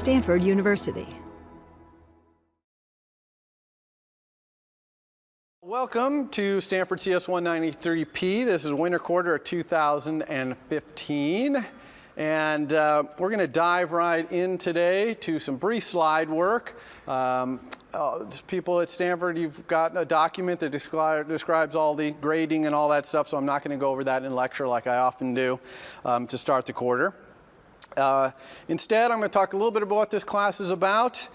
Stanford University. Welcome to Stanford CS 193P. This is winter quarter of 2015. And we're going to dive right in today to some brief slide work. People at Stanford, you've got a document that describes all the grading and all that stuff, so I'm not going to go over that in lecture like I often do to start the quarter. Instead, I'm going to talk a little bit about what this class is about.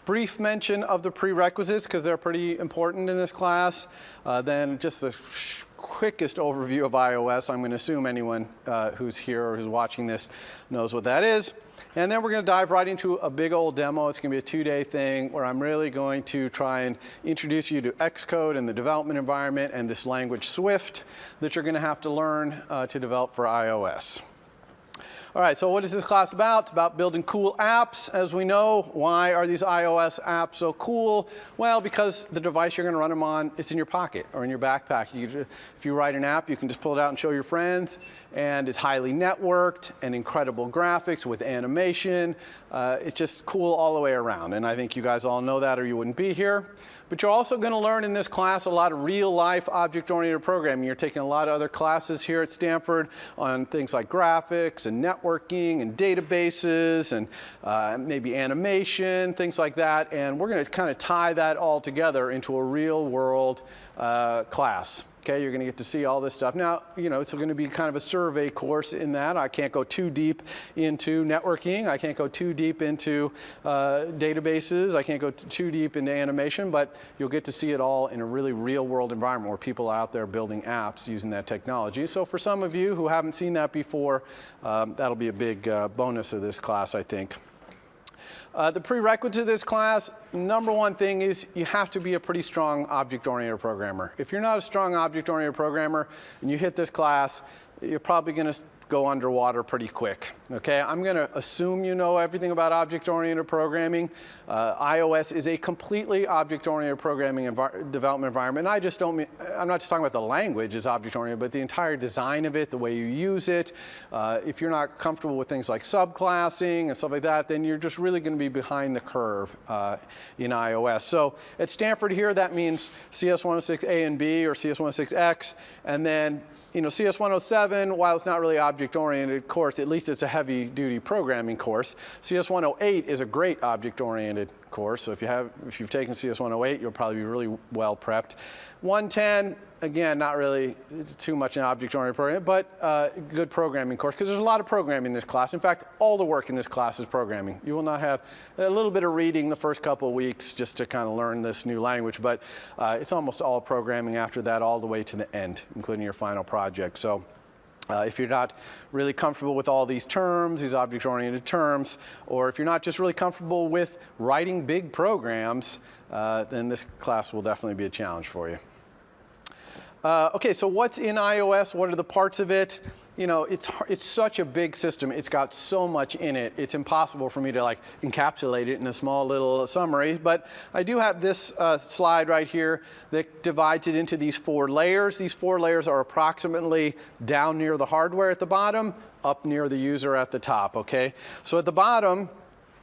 Brief mention of the prerequisites because they're pretty important in this class. Then just the quickest overview of iOS. I'm going to assume anyone who's here or who's watching this knows what that is. And then we're going to dive right into a big old demo. It's going to be a two-day thing where I'm really going to try and introduce you to Xcode and the development environment and this language Swift that you're going to have to learn to develop for iOS. All right, so what is this class about? It's about building cool apps. As we know, why are these iOS apps so cool? Well, because the device you're going to run them on is in your pocket or in your backpack. If you write an app, you can just pull it out and show your friends. And it's highly networked and incredible graphics with animation. It's just cool all the way around. And I think you guys all know that or you wouldn't be here. But you're also going to learn in this class a lot of real-life object-oriented programming. You're taking a lot of other classes here at Stanford on things like graphics and networking and databases and maybe animation, things like that. And we're going to kind of tie that all together into a real-world class. Okay, you're going to get to see all this stuff. Now, you know, it's going to be kind of a survey course in that. I can't go too deep into networking. I can't go too deep into databases. I can't go too deep into animation, but you'll get to see it all in a really real-world environment where people are out there building apps using that technology. So for some of you who haven't seen that before, that'll be a big bonus of this class, I think. The prerequisite of this class, number one thing is you have to be a pretty strong object-oriented programmer. If you're not a strong object-oriented programmer and you hit this class, you're probably going to go underwater pretty quick. Okay, I'm going to assume you know everything about object-oriented programming. iOS is a completely object-oriented programming development environment. And I'm not just talking about the language as object-oriented, but the entire design of it, the way you use it. If you're not comfortable with things like subclassing and stuff like that, then you're just really going to be behind the curve in iOS. So at Stanford here, that means CS106A and B or CS106X, and then CS107, while it's not really object-oriented course, at least it's a heavy-duty programming course. CS108 is a great object-oriented course. So if you've taken CS108, you'll probably be really well prepped. 110, again, not really too much an object-oriented program, but good programming course because there's a lot of programming in this class. In fact, all the work in this class is programming. You will not have a little bit of reading the first couple of weeks just to kind of learn this new language, but it's almost all programming after that all the way to the end, including your final project. So if you're not really comfortable with all these terms, these object-oriented terms, or if you're not just really comfortable with writing big programs, then this class will definitely be a challenge for you. Okay, so what's in iOS? What are the parts of it? You know, it's such a big system. It's got so much in it. It's impossible for me to like encapsulate it in a small little summary. But I do have this slide right here that divides it into these 4 layers. These 4 layers are approximately down near the hardware at the bottom, up near the user at the top. Okay, so at the bottom,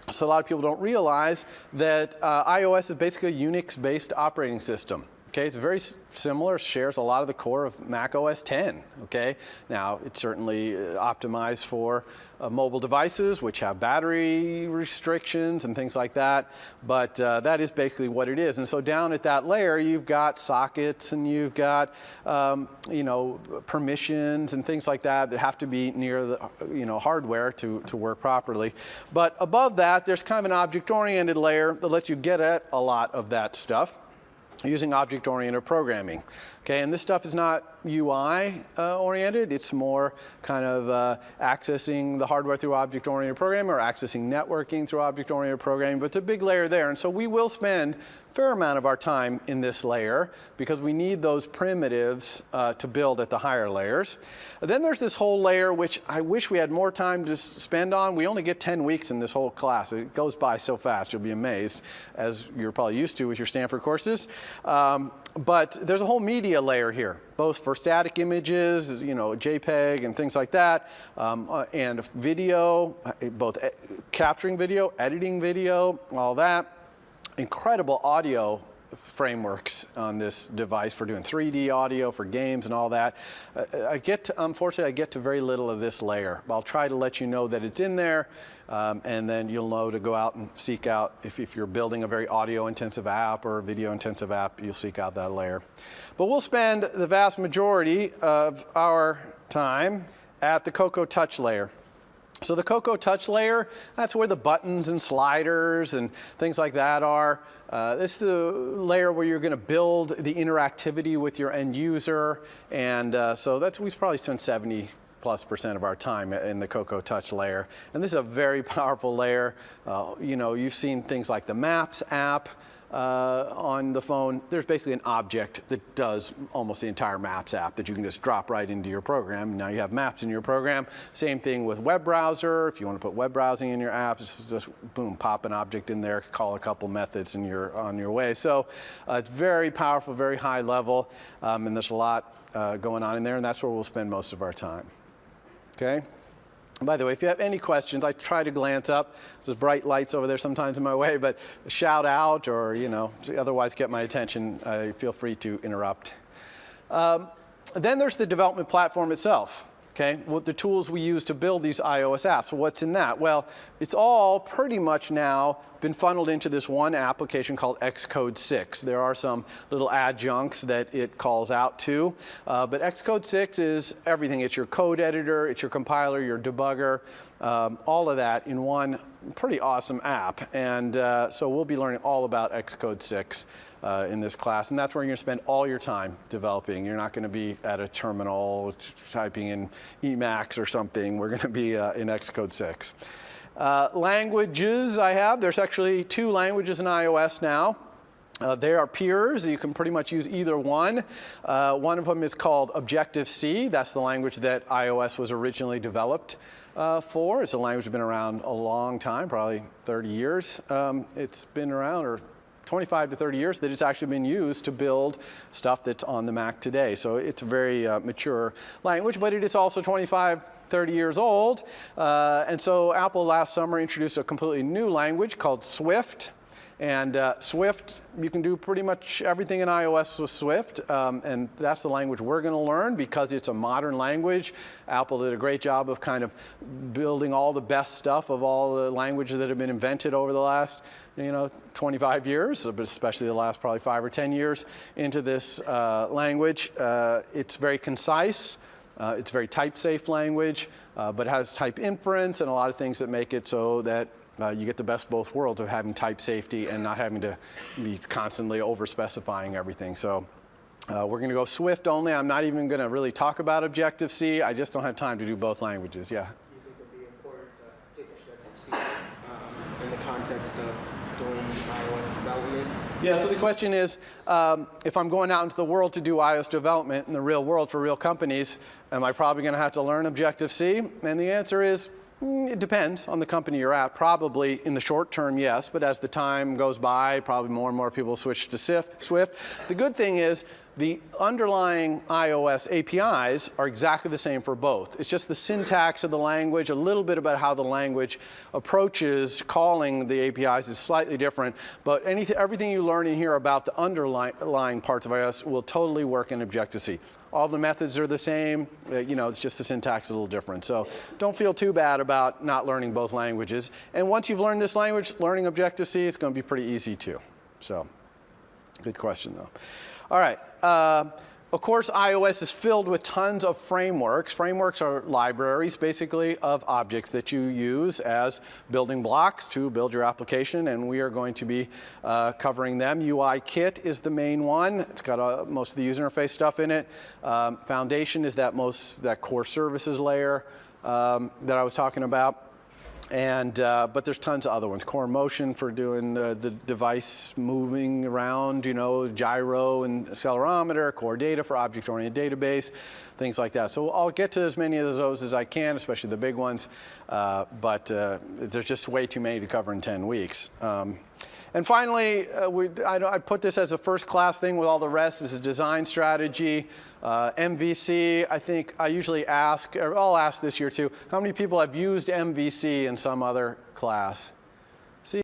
so a lot of people don't realize that iOS is basically a Unix-based operating system. Okay, it's very similar, shares a lot of the core of Mac OS X. Okay, now it's certainly optimized for mobile devices, which have battery restrictions and things like that. But that is basically what it is. And so down at that layer, you've got sockets and you've got permissions and things like that that have to be near the hardware to work properly. But above that, there's kind of an object-oriented layer that lets you get at a lot of that stuff using object-oriented programming. Okay, and this stuff is not UI oriented. It's more kind of accessing the hardware through object-oriented programming or accessing networking through object-oriented programming. But it's a big layer there. And so we will spend a fair amount of our time in this layer because we need those primitives to build at the higher layers. Then there's this whole layer which I wish we had more time to spend on. We only get 10 weeks in this whole class. It goes by so fast, you'll be amazed, as you're probably used to with your Stanford courses. But there's a whole media media layer here, both for static images, you know, JPEG and things like that, and video, both capturing video, editing video, all that. Incredible audio frameworks on this device for doing 3D audio, for games and all that. Unfortunately, I get to very little of this layer. I'll try to let you know that it's in there, and then you'll know to go out and seek out, if you're building a very audio-intensive app or a video-intensive app, you'll seek out that layer. But we'll spend the vast majority of our time at the Cocoa Touch layer. So the Cocoa Touch layer, that's where the buttons and sliders and things like that are. This is the layer where you're going to build the interactivity with your end user. And so we probably spend 70+% of our time in the Cocoa Touch layer. And this is a very powerful layer. You know, you've seen things like the Maps app. On the phone, there's basically an object that does almost the entire Maps app that you can just drop right into your program. Now you have Maps in your program. Same thing with web browser. If you want to put web browsing in your app, just boom, pop an object in there, call a couple methods, and you're on your way. So it's very powerful, very high level, and there's a lot going on in there, and that's where we'll spend most of our time. Okay? By the way, if you have any questions, I try to glance up. There's bright lights over there sometimes in my way, but shout out or, you know, otherwise get my attention. Feel free to interrupt. Then there's the development platform itself. Okay, what the tools we use to build these iOS apps. What's in that? Well, it's all pretty much now been funneled into this one application called Xcode 6. There are some little adjuncts that it calls out to, but Xcode 6 is everything. It's your code editor, it's your compiler, your debugger, all of that in one pretty awesome app. And so we'll be learning all about Xcode 6 in this class, and that's where you're going to spend all your time developing. You're not going to be at a terminal typing in Emacs or something. We're going to be in Xcode 6. Languages I have, there's actually 2 languages in iOS now. They are peers. You can pretty much use either one. One of them is called Objective-C. That's the language that iOS was originally developed for. It's a language that's been around a long time, probably 30 years. It's been around, or 25 to 30 years, that it's actually been used to build stuff that's on the Mac today. So it's a very mature language, but it is also 25, 30 years old. And so Apple last summer introduced a completely new language called Swift. And Swift, you can do pretty much everything in iOS with Swift, and that's the language we're going to learn because it's a modern language. Apple did a great job of kind of building all the best stuff of all the languages that have been invented over the last, 25 years, but especially the last probably 5 or 10 years into this language. It's very concise. It's very type-safe language, but it has type inference and a lot of things that make it so that you get the best of both worlds of having type safety and not having to be constantly over-specifying everything. So we're going to go Swift only. I'm not even going to really talk about Objective-C. I just don't have time to do both languages. Yeah? Do you think it would be important to take Objective-C in the context of doing iOS development? Yeah, so the question is, if I'm going out into the world to do iOS development in the real world for real companies, am I probably going to have to learn Objective-C? And the answer is, it depends on the company you're at. Probably in the short term, yes, but as the time goes by, probably more and more people switch to Swift. The good thing is the underlying iOS APIs are exactly the same for both. It's just the syntax of the language, a little bit about how the language approaches calling the APIs is slightly different, but everything you learn in here about the underlying parts of iOS will totally work in Objective-C. All the methods are the same, it's just the syntax is a little different. So don't feel too bad about not learning both languages. And once you've learned this language, learning Objective-C, it's going to be pretty easy too. So good question though. All right. Of course, iOS is filled with tons of frameworks. Frameworks are libraries, basically, of objects that you use as building blocks to build your application, and we are going to be covering them. UIKit is the main one. It's got most of the user interface stuff in it. Foundation is that core services layer that I was talking about. But there's tons of other ones. Core motion for doing the device moving around, gyro and accelerometer, core data for object-oriented database, things like that. So I'll get to as many of those as I can, especially the big ones, but there's just way too many to cover in 10 weeks. And finally, I put this as a first-class thing with all the rest as a design strategy. MVC, I think I usually ask, or I'll ask this year too, how many people have used MVC in some other class?